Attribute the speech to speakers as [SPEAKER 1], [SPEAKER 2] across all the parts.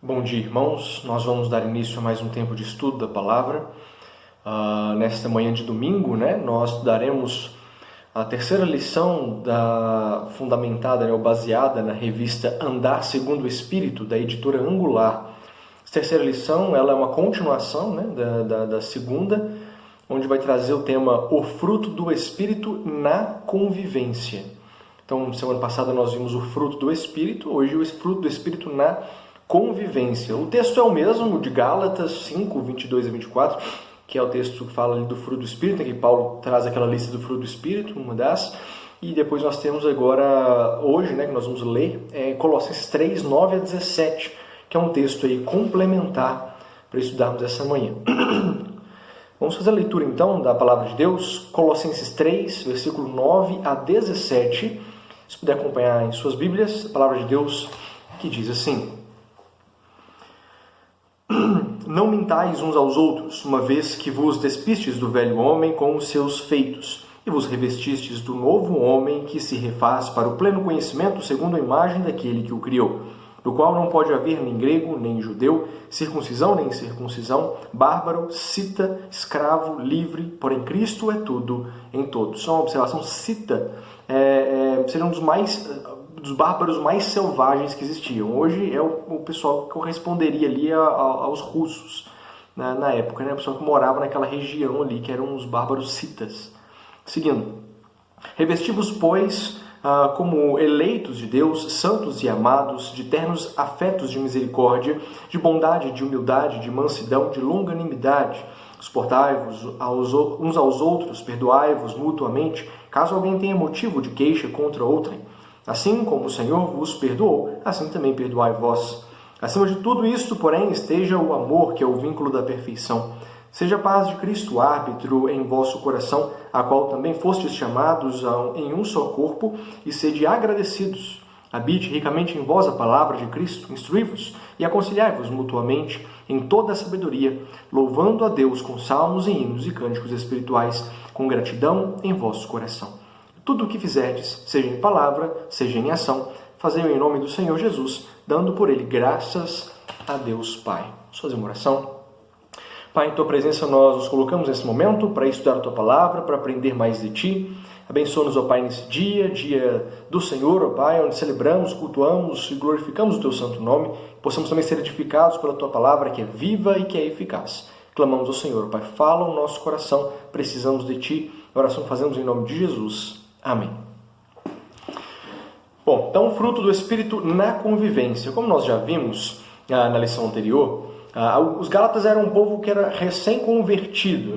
[SPEAKER 1] Bom dia, irmãos. Nós vamos dar início a mais um tempo de estudo da palavra. Nesta manhã de domingo, nós estudaremos a terceira lição fundamentada ou baseada na revista Andar Segundo o Espírito, da editora Angular. Essa terceira lição ela é uma continuação da segunda, onde vai trazer o tema O Fruto do Espírito na Convivência. Então, semana passada nós vimos o fruto do Espírito, hoje o fruto do Espírito na convivência. O texto é o mesmo, de Gálatas 5, 22 a 24, que é o texto que fala ali do fruto do Espírito, que Paulo traz aquela lista do fruto do Espírito, uma das, e depois nós temos agora, hoje, que nós vamos ler, Colossenses 3, 9 a 17, que é um texto aí complementar para estudarmos essa manhã. Vamos fazer a leitura então da palavra de Deus, Colossenses 3, versículo 9 a 17, se puder acompanhar em suas Bíblias, a palavra de Deus que diz assim: Não mintais uns aos outros, uma vez que vos despistes do velho homem com os seus feitos, e vos revestistes do novo homem que se refaz para o pleno conhecimento segundo a imagem daquele que o criou, no qual não pode haver nem grego, nem judeu, circuncisão, nem incircuncisão, bárbaro, cita, escravo, livre, porém Cristo é tudo em todos. Só uma observação, cita seria um dos bárbaros mais selvagens que existiam. Hoje é o pessoal que corresponderia ali aos russos, na época, o pessoal que morava naquela região ali, que eram os bárbaros citas. Seguindo, revesti-vos, pois, como eleitos de Deus, santos e amados, de ternos afetos de misericórdia, de bondade, de humildade, de mansidão, de longanimidade. Suportai-vos uns aos outros, perdoai-vos mutuamente, caso alguém tenha motivo de queixa contra outrem. Assim como o Senhor vos perdoou, assim também perdoai vós. Acima de tudo isto, porém, esteja o amor, que é o vínculo da perfeição. Seja a paz de Cristo árbitro em vosso coração, a qual também fostes chamados em um só corpo, e sede agradecidos. Habite ricamente em vós a palavra de Cristo, instruí-vos e aconselhai-vos mutuamente em toda a sabedoria, louvando a Deus com salmos e hinos e cânticos espirituais, com gratidão em vosso coração. Tudo o que fizerdes, seja em palavra, seja em ação, fazei-o em nome do Senhor Jesus, dando por ele graças a Deus Pai. Vamos fazer uma oração. Pai, em Tua presença nós nos colocamos nesse momento para estudar a Tua palavra, para aprender mais de Ti. Abençoa-nos, ó Pai, nesse dia do Senhor, ó Pai, onde celebramos, cultuamos e glorificamos o Teu santo nome. Possamos também ser edificados pela Tua palavra, que é viva e que é eficaz. Clamamos ao Senhor, ó Pai, fala o nosso coração, precisamos de Ti. A oração que fazemos em nome de Jesus. Amém. Bom, então o fruto do Espírito na convivência. Como nós já vimos na lição anterior, os Gálatas eram um povo que era recém-convertido,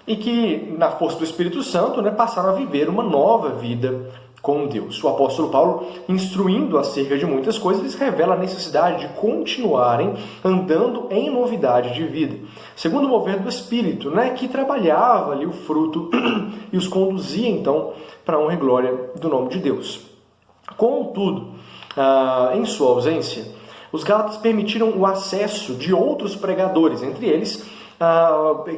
[SPEAKER 1] e que, na força do Espírito Santo, passaram a viver uma nova vida com Deus. O apóstolo Paulo, instruindo acerca de muitas coisas, eles revela a necessidade de continuarem andando em novidade de vida, segundo o mover do Espírito, que trabalhava ali o fruto e os conduzia, então, para a honra e glória do nome de Deus. Contudo, em sua ausência, os Gálatas permitiram o acesso de outros pregadores, entre eles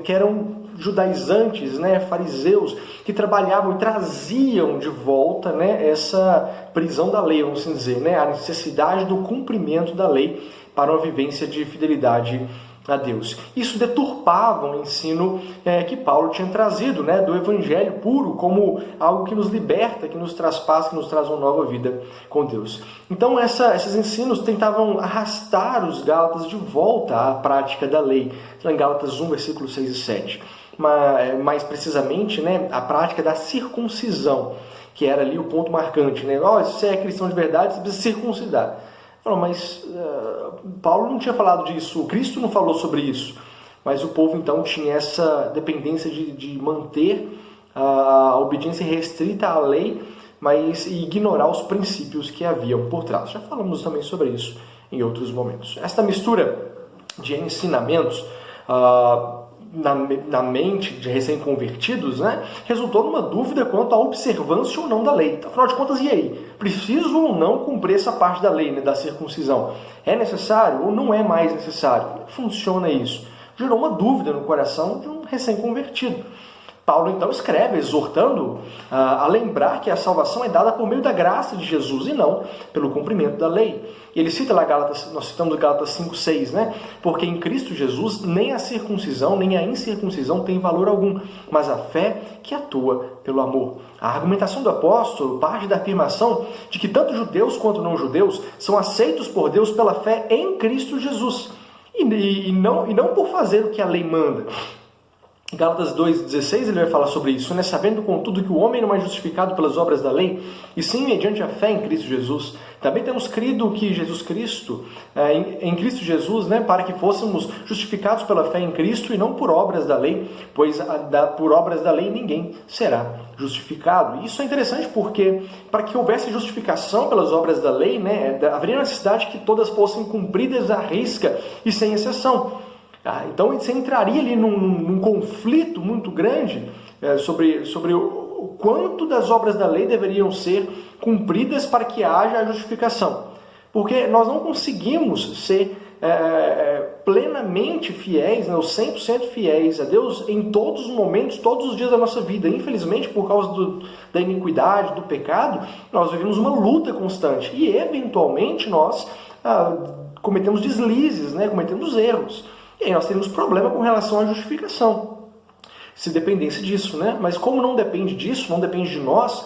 [SPEAKER 1] que eram judaizantes, fariseus, que trabalhavam e traziam de volta essa prisão da lei, vamos dizer, a necessidade do cumprimento da lei para uma vivência de fidelidade a Deus. Isso deturpava o ensino que Paulo tinha trazido, do evangelho puro, como algo que nos liberta, que nos traz paz, que nos traz uma nova vida com Deus. Então esses ensinos tentavam arrastar os Gálatas de volta à prática da lei, em Gálatas 1, versículos 6 e 7. Mais precisamente, a prática da circuncisão, que era ali o ponto marcante. Se você é cristão de verdade, você precisa circuncidar. Mas Paulo não tinha falado disso, Cristo não falou sobre isso. Mas o povo então tinha essa dependência de manter a obediência restrita à lei, mas ignorar os princípios que haviam por trás. Já falamos também sobre isso em outros momentos. Esta mistura de ensinamentos na mente de recém-convertidos, resultou numa dúvida quanto à observância ou não da lei. Então, afinal de contas, e aí? Preciso ou não cumprir essa parte da lei, da circuncisão? É necessário ou não é mais necessário? Como funciona isso? Gerou uma dúvida no coração de um recém-convertido. Paulo então escreve, exortando a lembrar que a salvação é dada por meio da graça de Jesus e não pelo cumprimento da lei. E ele cita lá Gálatas, nós citamos Gálatas 5:6, né? Porque em Cristo Jesus nem a circuncisão nem a incircuncisão tem valor algum, mas a fé que atua pelo amor. A argumentação do apóstolo parte da afirmação de que tanto judeus quanto não judeus são aceitos por Deus pela fé em Cristo Jesus e não por fazer o que a lei manda. Em Gálatas 2,16 ele vai falar sobre isso, né? Sabendo, contudo, que o homem não é justificado pelas obras da lei, e sim mediante a fé em Cristo Jesus. Também temos crido que Jesus Cristo, em Cristo Jesus, né, para que fôssemos justificados pela fé em Cristo e não por obras da lei, pois por obras da lei ninguém será justificado. E isso é interessante porque, para que houvesse justificação pelas obras da lei, né, haveria necessidade que todas fossem cumpridas à risca e sem exceção. Então você entraria ali num conflito muito grande sobre o quanto das obras da lei deveriam ser cumpridas para que haja a justificação. Porque nós não conseguimos ser plenamente fiéis, né, ou 100% fiéis a Deus em todos os momentos, todos os dias da nossa vida. Infelizmente, por causa da iniquidade, do pecado, nós vivemos uma luta constante e eventualmente nós cometemos deslizes, né, cometemos erros. E aí nós temos problema com relação à justificação, se dependesse disso, né? Mas como não depende disso, não depende de nós,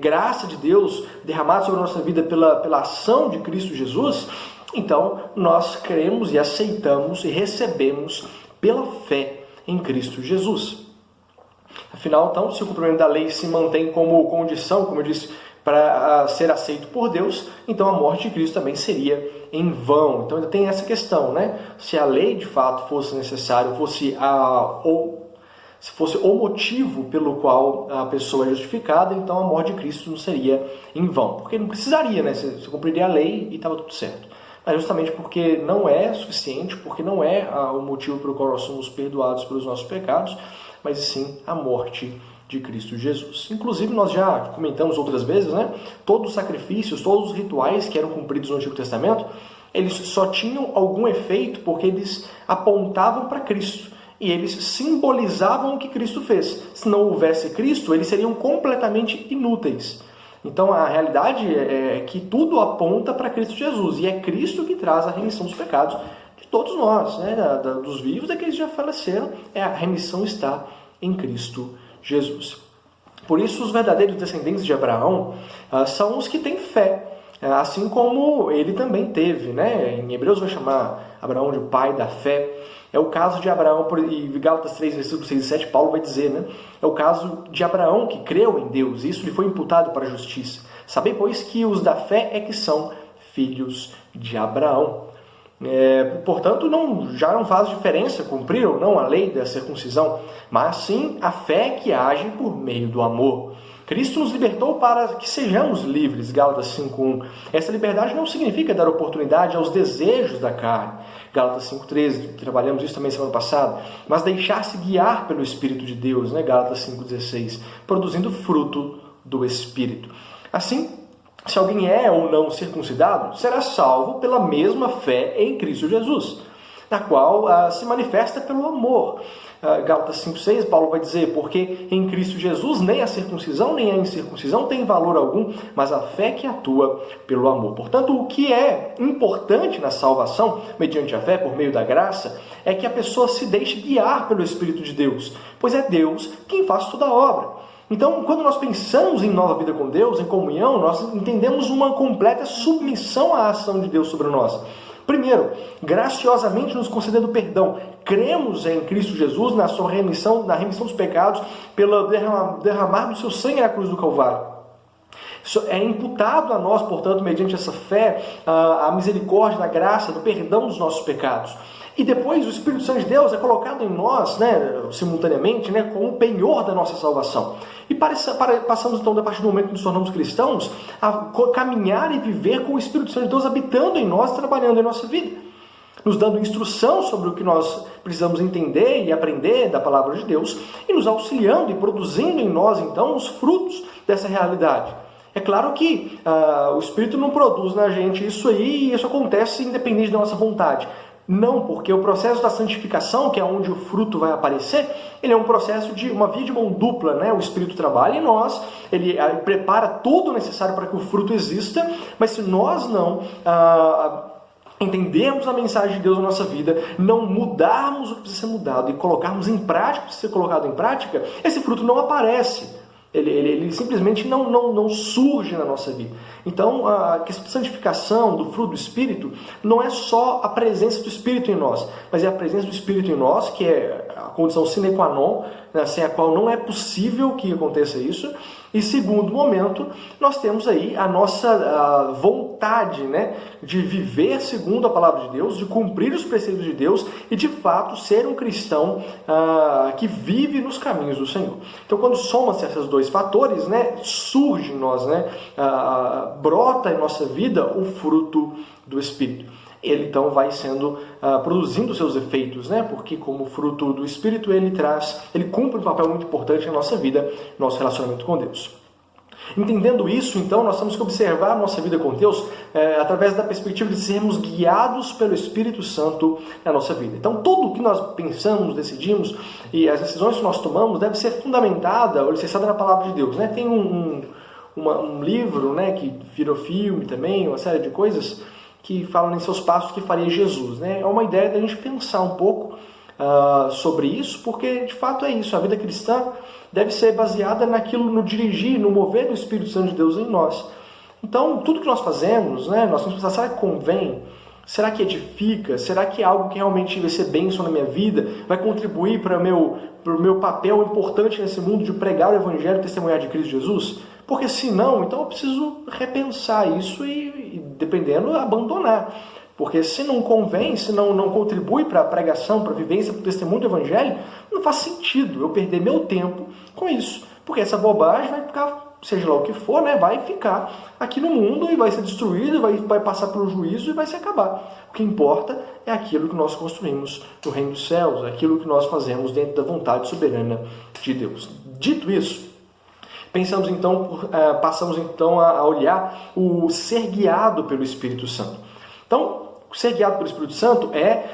[SPEAKER 1] graça de Deus derramada sobre a nossa vida pela ação de Cristo Jesus, então nós cremos e aceitamos e recebemos pela fé em Cristo Jesus. Afinal, então, se o cumprimento da lei se mantém como condição, como eu disse, para ser aceito por Deus, então a morte de Cristo também seria em vão. Então ainda tem essa questão, né? Se a lei de fato fosse necessária, se fosse o motivo pelo qual a pessoa é justificada, então a morte de Cristo não seria em vão. Porque não precisaria, né? Você cumpriria a lei e estava tudo certo. Mas justamente porque não é suficiente, porque não é o motivo pelo qual nós somos perdoados pelos nossos pecados, mas sim a morte de Cristo Jesus. Inclusive, nós já comentamos outras vezes, né? Todos os sacrifícios, todos os rituais que eram cumpridos no Antigo Testamento, eles só tinham algum efeito porque eles apontavam para Cristo e eles simbolizavam o que Cristo fez. Se não houvesse Cristo, eles seriam completamente inúteis. Então, a realidade é que tudo aponta para Cristo Jesus e é Cristo que traz a remissão dos pecados de todos nós, né? Dos vivos, daqueles que já faleceram, a remissão está em Cristo Jesus. Por isso, os verdadeiros descendentes de Abraão são os que têm fé, assim como ele também teve, né? Em Hebreus vai chamar Abraão de pai da fé. É o caso de Abraão, e Gálatas 3, versículos 6 e 7, Paulo vai dizer, né? É o caso de Abraão que creu em Deus, e isso lhe foi imputado para a justiça. Sabei, pois, que os da fé é que são filhos de Abraão. Portanto, já não faz diferença cumprir ou não a lei da circuncisão, mas sim a fé que age por meio do amor. Cristo nos libertou para que sejamos livres, Gálatas 5:1. Essa liberdade não significa dar oportunidade aos desejos da carne, Gálatas 5:13, trabalhamos isso também semana passada, mas deixar-se guiar pelo Espírito de Deus, né? Gálatas 5:16, produzindo fruto do Espírito. Assim, se alguém é ou não circuncidado, será salvo pela mesma fé em Cristo Jesus, na qual se manifesta pelo amor. Gálatas 5:6, Paulo vai dizer, porque em Cristo Jesus nem a circuncisão nem a incircuncisão tem valor algum, mas a fé que atua pelo amor. Portanto, o que é importante na salvação, mediante a fé, por meio da graça, é que a pessoa se deixe guiar pelo Espírito de Deus, pois é Deus quem faz toda a obra. Então, quando nós pensamos em nova vida com Deus, em comunhão, nós entendemos uma completa submissão à ação de Deus sobre nós. Primeiro, graciosamente nos concedendo perdão. Cremos em Cristo Jesus, na sua remissão, na remissão dos pecados, pelo derramar do seu sangue na cruz do Calvário. É imputado a nós, portanto, mediante essa fé, a misericórdia, a graça, do perdão dos nossos pecados. E depois o Espírito Santo de Deus é colocado em nós, né, simultaneamente, né, como o penhor da nossa salvação. E passamos então, a partir do momento que nos tornamos cristãos, a caminhar e viver com o Espírito Santo de Deus habitando em nós, trabalhando em nossa vida, nos dando instrução sobre o que nós precisamos entender e aprender da palavra de Deus, e nos auxiliando e produzindo em nós, então, os frutos dessa realidade. É claro que o Espírito não produz na gente isso aí, e isso acontece independente da nossa vontade. Não, porque o processo da santificação, que é onde o fruto vai aparecer, ele é um processo de uma via de mão dupla, né? O Espírito trabalha em nós, ele prepara tudo necessário para que o fruto exista, mas se nós não entendermos a mensagem de Deus na nossa vida, não mudarmos o que precisa ser mudado e colocarmos em prática o que precisa ser colocado em prática, esse fruto não aparece. Ele simplesmente não surge na nossa vida. Então, a questão de santificação, do fruto do Espírito, não é só a presença do Espírito em nós, mas é a presença do Espírito em nós, que é a condição sine qua non, né, sem a qual não é possível que aconteça isso. E segundo momento, nós temos aí a nossa vontade, né, de viver segundo a palavra de Deus, de cumprir os preceitos de Deus e de fato ser um cristão que vive nos caminhos do Senhor. Então, quando soma-se esses dois fatores, né, surge em nós, né, brota em nossa vida o fruto do Espírito. Ele então vai sendo produzindo seus efeitos, né? Porque como fruto do Espírito ele cumpre um papel muito importante na nossa vida, no nosso relacionamento com Deus. Entendendo isso, então, nós temos que observar a nossa vida com Deus através da perspectiva de sermos guiados pelo Espírito Santo na nossa vida. Então, tudo o que nós pensamos, decidimos e as decisões que nós tomamos deve ser fundamentada ou alicerçada na palavra de Deus, né? Tem um livro, né, que virou filme também, uma série de coisas que falam em seus passos que faria Jesus, né? É uma ideia da gente pensar um pouco sobre isso, porque de fato é isso, a vida cristã deve ser baseada naquilo, no dirigir, no mover do Espírito Santo de Deus em nós. Então, tudo que nós fazemos, né, nós temos que pensar, será que convém? Será que edifica? Será que é algo que realmente vai ser bênção na minha vida? Vai contribuir para o meu papel importante nesse mundo de pregar o Evangelho e testemunhar de Cristo Jesus? Porque se não, então eu preciso repensar isso e dependendo, abandonar. Porque se não convém, se não contribui para a pregação, para a vivência, para o testemunho do Evangelho, não faz sentido eu perder meu tempo com isso. Porque essa bobagem vai ficar, seja lá o que for, né, vai ficar aqui no mundo e vai ser destruído, vai passar pelo juízo e vai se acabar. O que importa é aquilo que nós construímos no reino dos céus, aquilo que nós fazemos dentro da vontade soberana de Deus. Dito isso, passamos então a olhar o ser guiado pelo Espírito Santo. Então, ser guiado pelo Espírito Santo é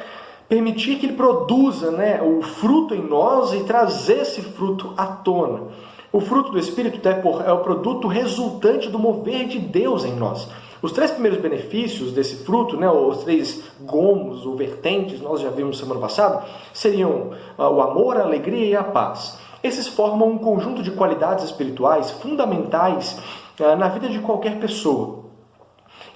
[SPEAKER 1] permitir que ele produza, né, o fruto em nós e trazer esse fruto à tona. O fruto do Espírito é o produto resultante do mover de Deus em nós. Os 3 primeiros benefícios desse fruto, né, os 3 gomos ou vertentes, nós já vimos semana passada, seriam o amor, a alegria e a paz. Esses formam um conjunto de qualidades espirituais fundamentais na vida de qualquer pessoa.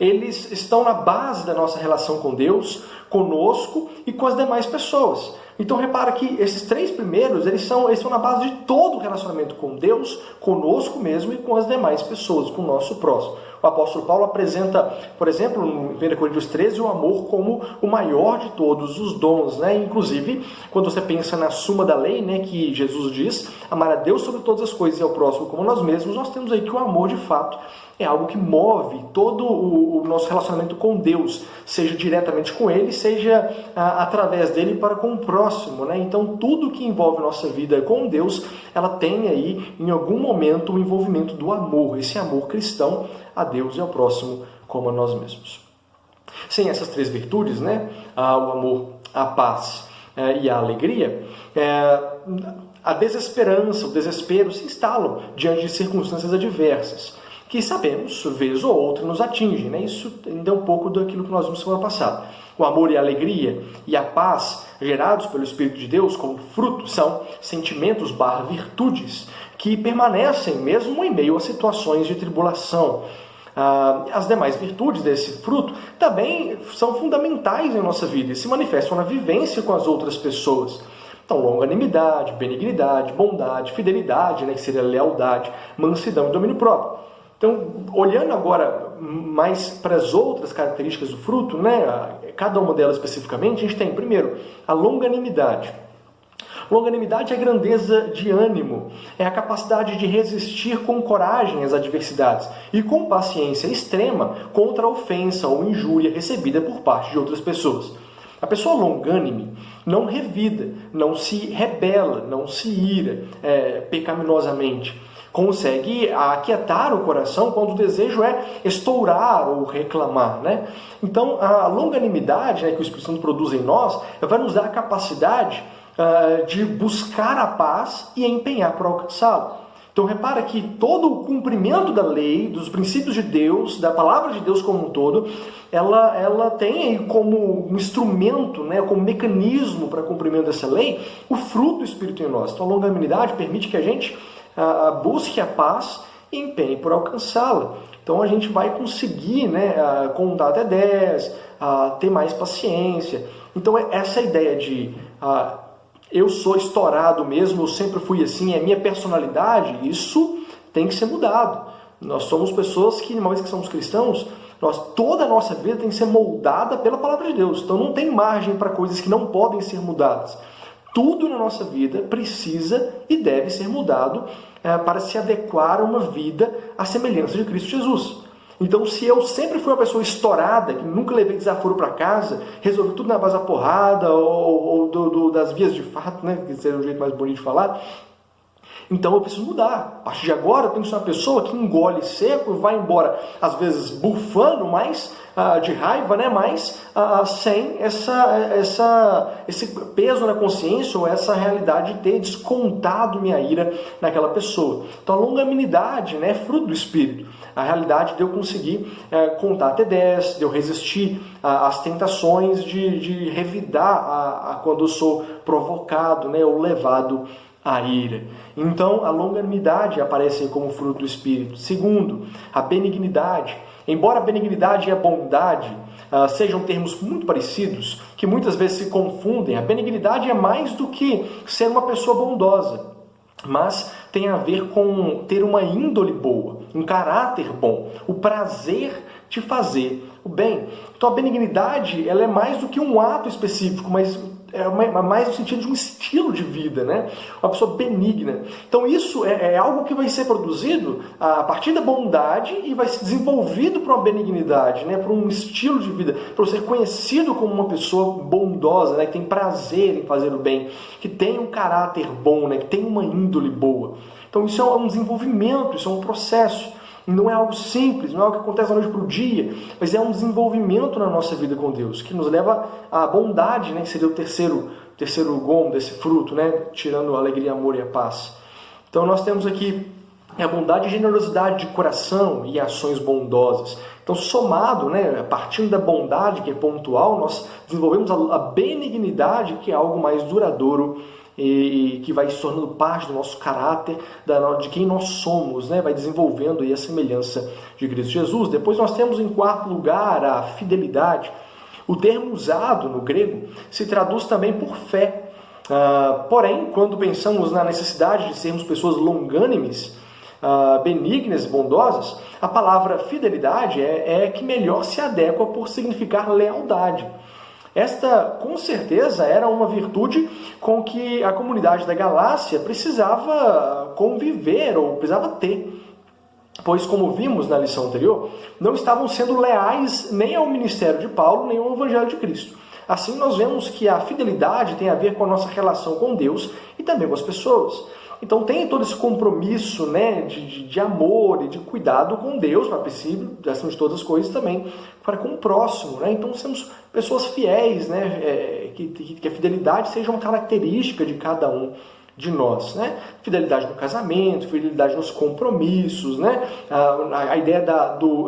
[SPEAKER 1] Eles estão na base da nossa relação com Deus, conosco e com as demais pessoas. Então repara que esses 3 primeiros, eles são na base de todo o relacionamento com Deus, conosco mesmo e com as demais pessoas, com o nosso próximo. O apóstolo Paulo apresenta, por exemplo, no 1 Coríntios 13, o amor como o maior de todos os dons, né? Inclusive, quando você pensa na suma da lei, né, que Jesus diz, amar a Deus sobre todas as coisas e ao próximo como nós mesmos, nós temos aí que o amor, de fato, é algo que move todo o nosso relacionamento com Deus, seja diretamente com Ele, seja através dele para com o próximo, né? Então, tudo que envolve nossa vida com Deus, ela tem aí, em algum momento, o envolvimento do amor, esse amor cristão a Deus e ao próximo como a nós mesmos. Sem essas 3 virtudes, né, o amor, a paz e a alegria, a desesperança, o desespero se instalam diante de circunstâncias adversas, que sabemos, vez ou outra, nos atingem, né? Isso ainda é um pouco daquilo que nós vimos semana passada. O amor e a alegria e a paz gerados pelo Espírito de Deus como fruto são sentimentos / virtudes que permanecem mesmo em meio a situações de tribulação. As demais virtudes desse fruto também são fundamentais em nossa vida e se manifestam na vivência com as outras pessoas. Então, longanimidade, benignidade, bondade, fidelidade, né, que seria lealdade, mansidão e domínio próprio. Então, olhando agora mais para as outras características do fruto, né, cada uma delas especificamente, a gente tem, primeiro, a longanimidade. Longanimidade é a grandeza de ânimo, é a capacidade de resistir com coragem às adversidades e com paciência extrema contra a ofensa ou injúria recebida por parte de outras pessoas. A pessoa longânime não revida, não se rebela, não se ira pecaminosamente. consegue aquietar o coração quando o desejo é estourar ou reclamar, né? Então, a longanimidade, né, que o Espírito Santo produz em nós vai nos dar a capacidade de buscar a paz e empenhar para alcançá-la. Então repara que todo o cumprimento da lei, dos princípios de Deus, da palavra de Deus como um todo, ela tem aí como um instrumento, né, como mecanismo para cumprimento dessa lei, o fruto do Espírito em nós. Então a longanimidade permite que a gente busque a paz e empenhe por alcançá-la. Então a gente vai conseguir, né, contar até 10, ter mais paciência. Então essa ideia de eu sou estourado mesmo, eu sempre fui assim, é minha personalidade, isso tem que ser mudado. Nós somos pessoas que, uma vez que somos cristãos, toda a nossa vida tem que ser moldada pela palavra de Deus. Então não tem margem para coisas que não podem ser mudadas. Tudo na nossa vida precisa e deve ser mudado para se adequar a uma vida à semelhança de Cristo Jesus. Então, se eu sempre fui uma pessoa estourada, que nunca levei desaforo para casa, resolvi tudo na base da porrada ou das vias de fato, né, que seria um jeito mais bonito de falar, então eu preciso mudar. A partir de agora eu tenho que ser uma pessoa que engole seco e vai embora, às vezes bufando, mas de raiva, né, mas sem esse peso na consciência ou essa realidade de ter descontado minha ira naquela pessoa. Então a longanimidade, né, é fruto do Espírito. A realidade de eu conseguir contar até 10, de eu resistir às tentações, de revidar quando eu sou provocado, né, ou levado à ira. Então, a longanimidade aparece aí como fruto do Espírito. Segundo, a benignidade. Embora a benignidade e a bondade sejam termos muito parecidos, que muitas vezes se confundem, a benignidade é mais do que ser uma pessoa bondosa, mas tem a ver com ter uma índole boa, um caráter bom, o prazer de fazer o bem. Então a benignidade ela é mais do que um ato específico, mas é mais no sentido de um estilo de vida, né? Uma pessoa benigna. Então isso é algo que vai ser produzido a partir da bondade e vai ser desenvolvido para uma benignidade, né? Para um estilo de vida, para ser conhecido como uma pessoa bondosa, né? Que tem prazer em fazer o bem, que tem um caráter bom, né? Que tem uma índole boa. Então isso é um desenvolvimento, isso é um processo. Não é algo simples, não é algo que acontece da noite para o dia, mas é um desenvolvimento na nossa vida com Deus, que nos leva à bondade, né, que seria o terceiro gomo desse fruto, né, tirando a alegria, amor e a paz. Então nós temos aqui a bondade e generosidade de coração e ações bondosas. Então somado, né, partindo da bondade, que é pontual, nós desenvolvemos a benignidade, que é algo mais duradouro, e que vai se tornando parte do nosso caráter, de quem nós somos, né? Vai desenvolvendo aí a semelhança de Cristo Jesus. Depois nós temos em quarto lugar a fidelidade. O termo usado no grego se traduz também por fé. Porém, quando pensamos na necessidade de sermos pessoas longânimes, benignas e bondosas, a palavra fidelidade é que melhor se adequa por significar lealdade. Esta, com certeza, era uma virtude com que a comunidade da Galácia precisava conviver ou precisava ter. Pois, como vimos na lição anterior, não estavam sendo leais nem ao ministério de Paulo, nem ao Evangelho de Cristo. Assim, nós vemos que a fidelidade tem a ver com a nossa relação com Deus e também com as pessoas. Então tem todo esse compromisso, né, de amor e de cuidado com Deus, para princípio, acima de todas as coisas, também para com o próximo. Né? Então somos pessoas fiéis, né, que a fidelidade seja uma característica de cada um de nós. Né? Fidelidade no casamento, fidelidade nos compromissos, né? A ideia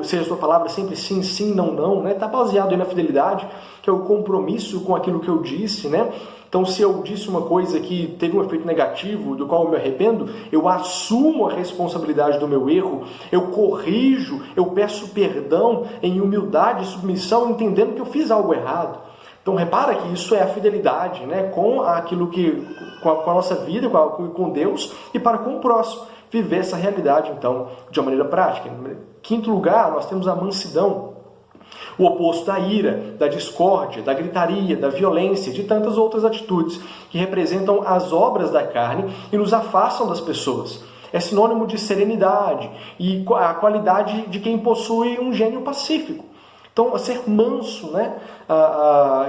[SPEAKER 1] seja a sua palavra sempre sim, sim, não, não, né? Está baseado aí na fidelidade, que é o compromisso com aquilo que eu disse, né? Então, se eu disse uma coisa que teve um efeito negativo, do qual eu me arrependo, eu assumo a responsabilidade do meu erro, eu corrijo, eu peço perdão em humildade e submissão, entendendo que eu fiz algo errado. Então, repara que isso é a fidelidade, né, com aquilo com a nossa vida, com Deus e para com o próximo. Viver essa realidade, então, de uma maneira prática. Em quinto lugar, nós temos a mansidão. O oposto da ira, da discórdia, da gritaria, da violência, de tantas outras atitudes que representam as obras da carne e nos afastam das pessoas. É sinônimo de serenidade e a qualidade de quem possui um gênio pacífico. Então, ser manso, né?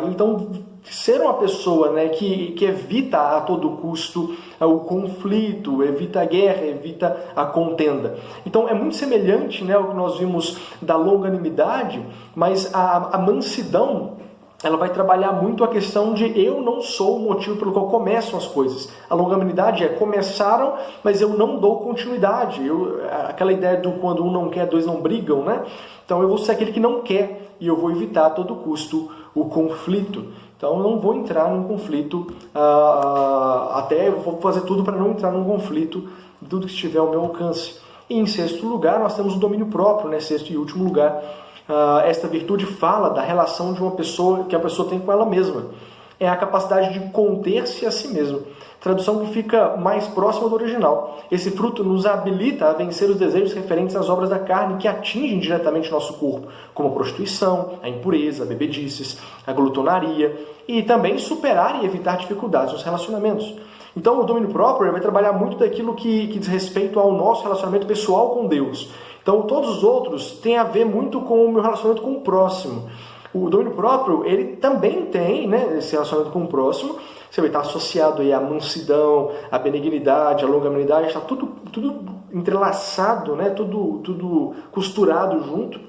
[SPEAKER 1] Então, ser uma pessoa, né, que evita a todo custo o conflito, evita a guerra, evita a contenda. Então é muito semelhante, né, ao que nós vimos da longanimidade, mas a mansidão, ela vai trabalhar muito a questão de eu não sou o motivo pelo qual começam as coisas. A longanimidade começaram, mas eu não dou continuidade. Aquela ideia do quando um não quer, dois não brigam, né? Então eu vou ser aquele que não quer e eu vou evitar a todo custo o conflito. Então eu não vou entrar num conflito, até eu vou fazer tudo para não entrar num conflito, tudo que estiver ao meu alcance. E em sexto lugar, nós temos o domínio próprio, né? Sexto e último lugar. Esta virtude fala da relação de uma pessoa que a pessoa tem com ela mesma. É a capacidade de conter-se a si mesma. Tradução que fica mais próxima do original. Esse fruto nos habilita a vencer os desejos referentes às obras da carne que atingem diretamente nosso corpo, como a prostituição, a impureza, a bebedices, a glutonaria, e também superar e evitar dificuldades nos relacionamentos. Então o domínio próprio vai trabalhar muito daquilo que diz respeito ao nosso relacionamento pessoal com Deus. Então todos os outros têm a ver muito com o meu relacionamento com o próximo. O domínio próprio, ele também tem, né, esse relacionamento com o próximo. Você vai estar associado aí à mansidão, à benignidade, à longanimidade, está tudo entrelaçado, né, tudo costurado junto.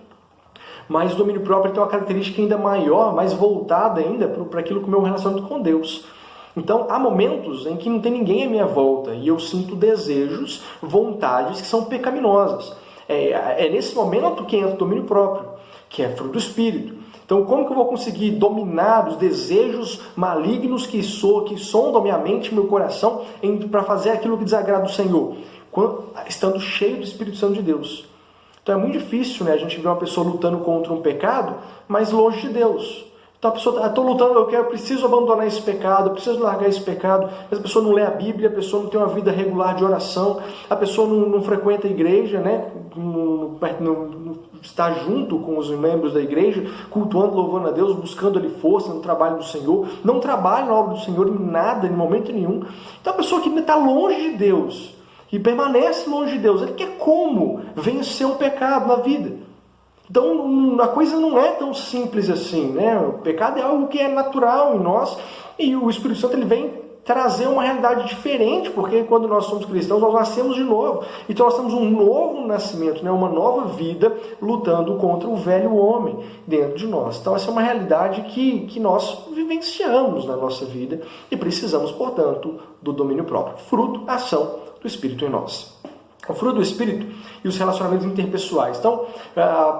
[SPEAKER 1] Mas o domínio próprio tem uma característica ainda maior, mais voltada ainda para aquilo que é o meu relacionamento com Deus. Então, há momentos em que não tem ninguém à minha volta e eu sinto desejos, vontades que são pecaminosas. É nesse momento que entra o domínio próprio, que é fruto do Espírito. Então, como que eu vou conseguir dominar os desejos malignos que sondam a minha mente e meu coração para fazer aquilo que desagrada o Senhor? Estando cheio do Espírito Santo de Deus. Então, é muito difícil, né, a gente ver uma pessoa lutando contra um pecado, mas longe de Deus. Então a pessoa, estou lutando, eu preciso abandonar esse pecado, eu preciso largar esse pecado, mas a pessoa não lê a Bíblia, a pessoa não tem uma vida regular de oração, a pessoa não frequenta a igreja, né? não está junto com os membros da igreja, cultuando, louvando a Deus, buscando ali força no trabalho do Senhor, não trabalha na obra do Senhor em nada, em momento nenhum. Então a pessoa que está longe de Deus e permanece longe de Deus, ele quer como vencer o pecado na vida? Então, a coisa não é tão simples assim, né? O pecado é algo que é natural em nós e o Espírito Santo ele vem trazer uma realidade diferente, porque quando nós somos cristãos, nós nascemos de novo. Então, nós temos um novo nascimento, né? Uma nova vida lutando contra o velho homem dentro de nós. Então, essa é uma realidade que nós vivenciamos na nossa vida e precisamos, portanto, do domínio próprio. Fruto, ação do Espírito em nós. O fruto do Espírito e os relacionamentos interpessoais. Então,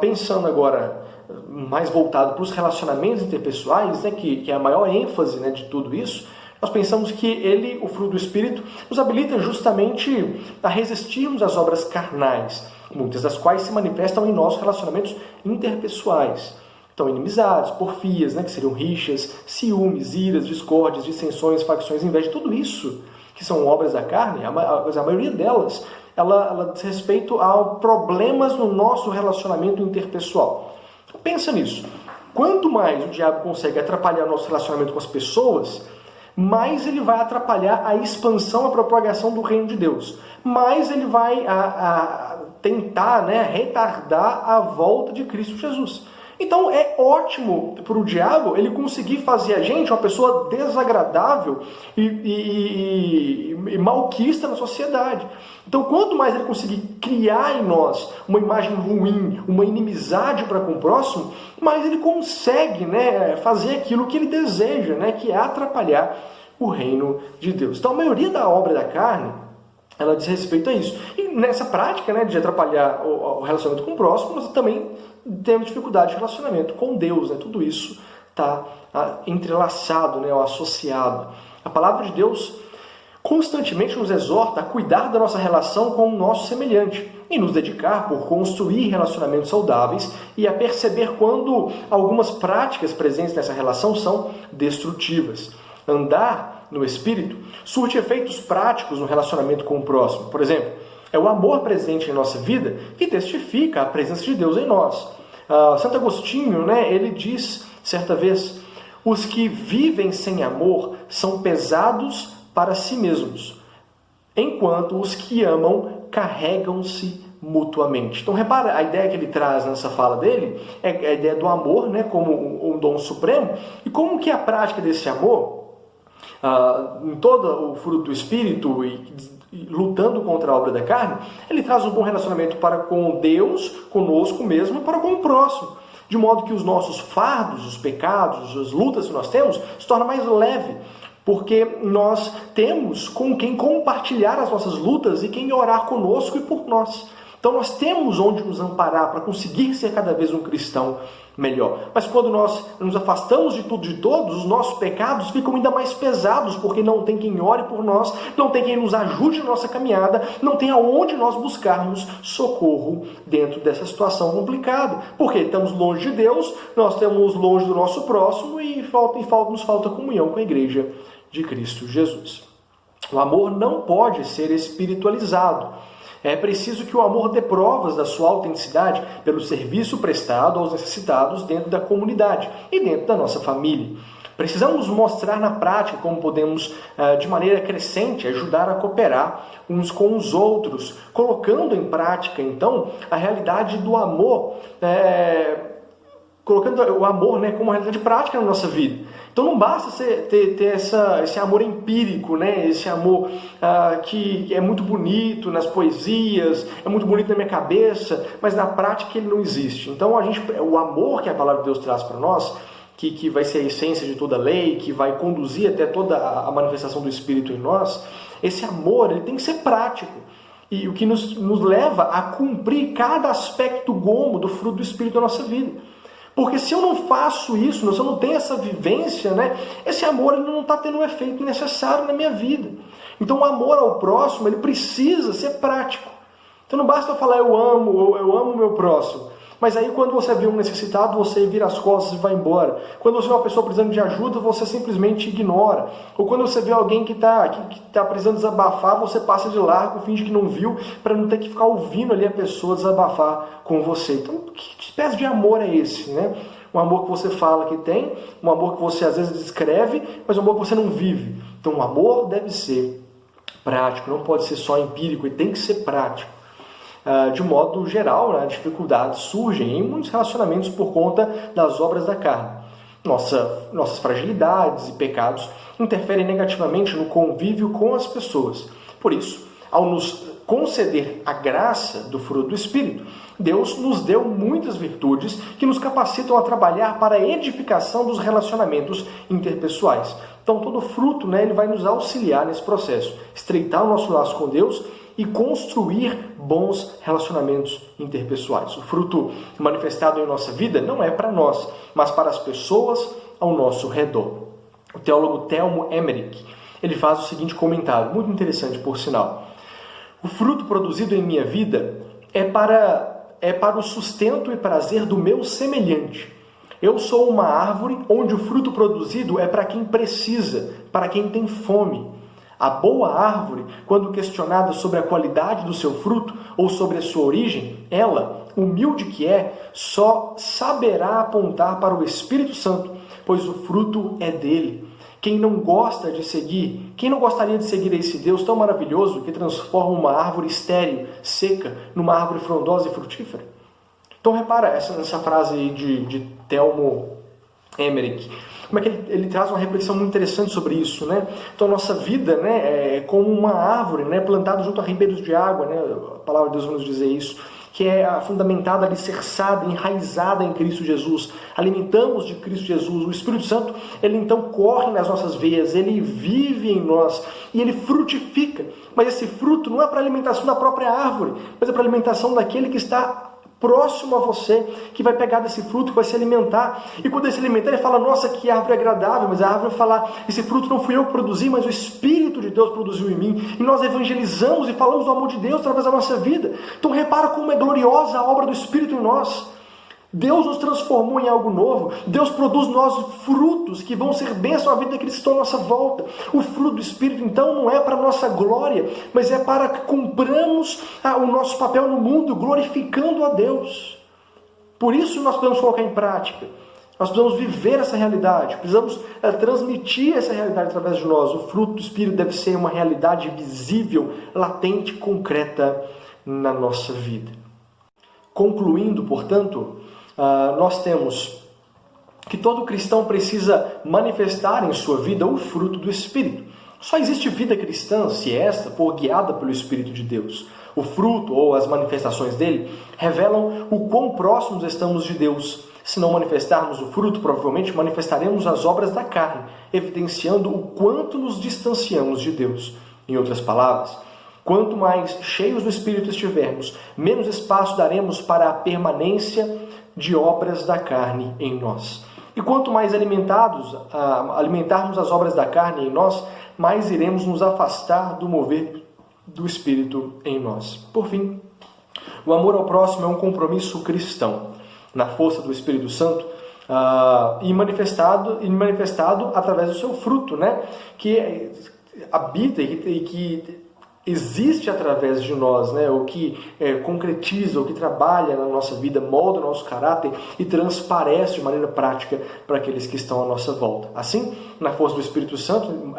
[SPEAKER 1] pensando agora mais voltado para os relacionamentos interpessoais, né, que é a maior ênfase, né, de tudo isso, nós pensamos que o fruto do Espírito, nos habilita justamente a resistirmos às obras carnais, muitas das quais se manifestam em nossos relacionamentos interpessoais. Então, inimizades, porfias, né, que seriam rixas, ciúmes, iras, discórdias, dissensões, facções, inveja, tudo isso que são obras da carne, a maioria delas, ela diz respeito a problemas no nosso relacionamento interpessoal. Pensa nisso. Quanto mais o diabo consegue atrapalhar o nosso relacionamento com as pessoas, mais ele vai atrapalhar a expansão, a propagação do reino de Deus. Mais ele vai tentar, né, retardar a volta de Cristo Jesus. Então é ótimo para o diabo ele conseguir fazer a gente uma pessoa desagradável e malquista na sociedade. Então quanto mais ele conseguir criar em nós uma imagem ruim, uma inimizade para com o próximo, mais ele consegue, né, fazer aquilo que ele deseja, né, que é atrapalhar o reino de Deus. Então a maioria da obra da carne, ela diz respeito a isso. E nessa prática, né, de atrapalhar o relacionamento com o próximo, nós também temos dificuldade de relacionamento com Deus. Né? Tudo isso está entrelaçado, né, ou associado. A palavra de Deus constantemente nos exorta a cuidar da nossa relação com o nosso semelhante e nos dedicar por construir relacionamentos saudáveis e a perceber quando algumas práticas presentes nessa relação são destrutivas. Andar no Espírito surte efeitos práticos no relacionamento com o próximo. Por exemplo, é o amor presente em nossa vida que testifica a presença de Deus em nós. Santo Agostinho, né, ele diz, certa vez, os que vivem sem amor são pesados para si mesmos, enquanto os que amam carregam-se mutuamente. Então repara, a ideia que ele traz nessa fala dele é a ideia do amor, né, como um dom supremo, e como que a prática desse amor, em todo o fruto do Espírito e lutando contra a obra da carne, ele traz um bom relacionamento para com Deus, conosco mesmo e para com o próximo, de modo que os nossos fardos, os pecados, as lutas que nós temos, se tornam mais leve, porque nós temos com quem compartilhar as nossas lutas e quem orar conosco e por nós. Então nós temos onde nos amparar para conseguir ser cada vez um cristão melhor. Mas quando nós nos afastamos de tudo e de todos, os nossos pecados ficam ainda mais pesados, porque não tem quem ore por nós, não tem quem nos ajude na nossa caminhada, não tem aonde nós buscarmos socorro dentro dessa situação complicada. Porque estamos longe de Deus, nós estamos longe do nosso próximo e nos falta comunhão com a igreja de Cristo Jesus. O amor não pode ser espiritualizado. É preciso que o amor dê provas da sua autenticidade pelo serviço prestado aos necessitados dentro da comunidade e dentro da nossa família. Precisamos mostrar na prática como podemos, de maneira crescente, ajudar a cooperar uns com os outros, colocando em prática, então, a realidade do amor, colocando o amor, né, como uma realidade prática na nossa vida. Então não basta ter esse amor empírico, né, esse amor que é muito bonito nas poesias, é muito bonito na minha cabeça, mas na prática ele não existe. Então o amor que a palavra de Deus traz para nós, que vai ser a essência de toda a lei, que vai conduzir até toda a manifestação do Espírito em nós, esse amor ele tem que ser prático. E o que nos leva a cumprir cada aspecto gomo do fruto do Espírito da nossa vida. Porque se eu não faço isso, se eu não tenho essa vivência, né, esse amor ele não está tendo o efeito necessário na minha vida. Então o amor ao próximo ele precisa ser prático. Então não basta eu falar eu amo o meu próximo. Mas aí quando você vê um necessitado, você vira as costas e vai embora. Quando você vê uma pessoa precisando de ajuda, você simplesmente ignora. Ou quando você vê alguém que está precisando desabafar, você passa de largo, finge que não viu, para não ter que ficar ouvindo ali a pessoa desabafar com você. Então, que espécie de amor é esse, né? Um amor que você fala que tem, um amor que você às vezes descreve, mas um amor que você não vive. Então o amor deve ser prático, não pode ser só empírico, ele tem que ser prático. De modo geral, né, dificuldades surgem em muitos relacionamentos por conta das obras da carne. Nossas fragilidades e pecados interferem negativamente no convívio com as pessoas. Por isso, ao nos conceder a graça do fruto do Espírito, Deus nos deu muitas virtudes que nos capacitam a trabalhar para a edificação dos relacionamentos interpessoais. Então, todo fruto, né, ele vai nos auxiliar nesse processo, estreitar o nosso laço com Deus e construir bons relacionamentos interpessoais. O fruto manifestado em nossa vida não é para nós, mas para as pessoas ao nosso redor. O teólogo Thelmo Emmerich, ele faz o seguinte comentário, muito interessante por sinal. O fruto produzido em minha vida é para o sustento e prazer do meu semelhante. Eu sou uma árvore onde o fruto produzido é para quem precisa, para quem tem fome. A boa árvore, quando questionada sobre a qualidade do seu fruto ou sobre a sua origem, ela, humilde que é, só saberá apontar para o Espírito Santo, pois o fruto é dele. Quem não gostaria de seguir esse Deus tão maravilhoso que transforma uma árvore estéril, seca, numa árvore frondosa e frutífera? Então repara essa frase aí de Thelmo Emmerich. Como é que ele traz uma reflexão muito interessante sobre isso, né? Então a nossa vida, né, é como uma árvore, né, plantada junto a ribeiros de água, né? A palavra de Deus vai nos dizer isso, que é fundamentada, alicerçada, enraizada em Cristo Jesus. Alimentamos de Cristo Jesus. O Espírito Santo, ele então corre nas nossas veias, ele vive em nós e ele frutifica. Mas esse fruto não é para alimentação da própria árvore, mas é para alimentação daquele que está próximo a você, que vai pegar desse fruto, que vai se alimentar. E quando ele se alimentar, ele fala, nossa, que árvore agradável. Mas a árvore vai falar, esse fruto não fui eu que produzi, mas o Espírito de Deus produziu em mim. E nós evangelizamos e falamos do amor de Deus através da nossa vida. Então repara como é gloriosa a obra do Espírito em nós. Deus nos transformou em algo novo. Deus produz em nós frutos que vão ser bênção à vida daqueles que estão à nossa volta. O fruto do Espírito, então, não é para a nossa glória, mas é para que cumpramos o nosso papel no mundo, glorificando a Deus. Por isso nós precisamos colocar em prática. Nós precisamos viver essa realidade. Precisamos transmitir essa realidade através de nós. O fruto do Espírito deve ser uma realidade visível, latente, concreta na nossa vida. Concluindo, portanto, nós temos que todo cristão precisa manifestar em sua vida o fruto do Espírito. Só existe vida cristã se esta for guiada pelo Espírito de Deus. O fruto ou as manifestações dele revelam o quão próximos estamos de Deus. Se não manifestarmos o fruto, provavelmente manifestaremos as obras da carne, evidenciando o quanto nos distanciamos de Deus. Em outras palavras, quanto mais cheios do Espírito estivermos, menos espaço daremos para a permanência de obras da carne em nós. E quanto mais alimentarmos as obras da carne em nós, mais iremos nos afastar do mover do Espírito em nós. Por fim, o amor ao próximo é um compromisso cristão, na força do Espírito Santo, e manifestado através do seu fruto, né? Que habita e que existe através de nós, né? O que concretiza, o que trabalha na nossa vida, molda o nosso caráter e transparece de maneira prática para aqueles que estão à nossa volta. Assim, na força do Espírito Santo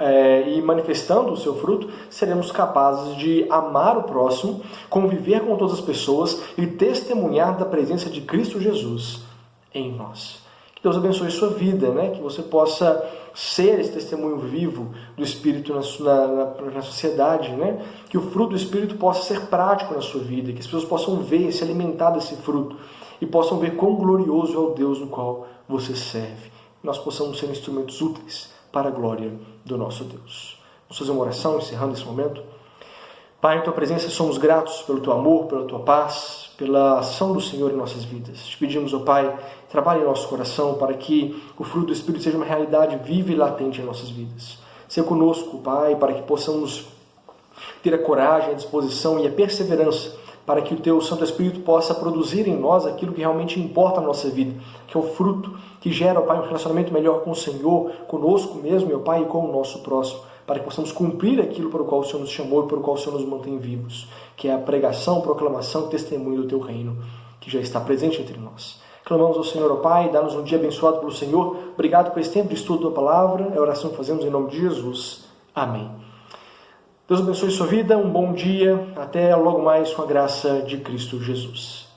[SPEAKER 1] e manifestando o seu fruto, seremos capazes de amar o próximo, conviver com todas as pessoas e testemunhar da presença de Cristo Jesus em nós. Que Deus abençoe a sua vida, né? Que você possa ser esse testemunho vivo do Espírito na sociedade, né? Que o fruto do Espírito possa ser prático na sua vida, que as pessoas possam ver, se alimentar desse fruto e possam ver quão glorioso é o Deus no qual você serve. Nós possamos ser instrumentos úteis para a glória do nosso Deus. Vamos fazer uma oração, encerrando esse momento. Pai, em Tua presença somos gratos pelo Teu amor, pela Tua paz, pela ação do Senhor em nossas vidas. Te pedimos, ó Pai, trabalhe em nosso coração para que o fruto do Espírito seja uma realidade viva e latente em nossas vidas. Seja conosco, Pai, para que possamos ter a coragem, a disposição e a perseverança para que o Teu Santo Espírito possa produzir em nós aquilo que realmente importa na nossa vida, que é o fruto que gera, ó Pai, um relacionamento melhor com o Senhor, conosco mesmo, ó Pai, e com o nosso próximo, para que possamos cumprir aquilo para o qual o Senhor nos chamou e para o qual o Senhor nos mantém vivos, que é a pregação, proclamação e testemunho do Teu reino, que já está presente entre nós. Clamamos ao Senhor, ó Pai, dá-nos um dia abençoado pelo Senhor. Obrigado por esse tempo de estudo da palavra. É a oração que fazemos em nome de Jesus. Amém. Deus abençoe sua vida, um bom dia, até logo mais com a graça de Cristo Jesus.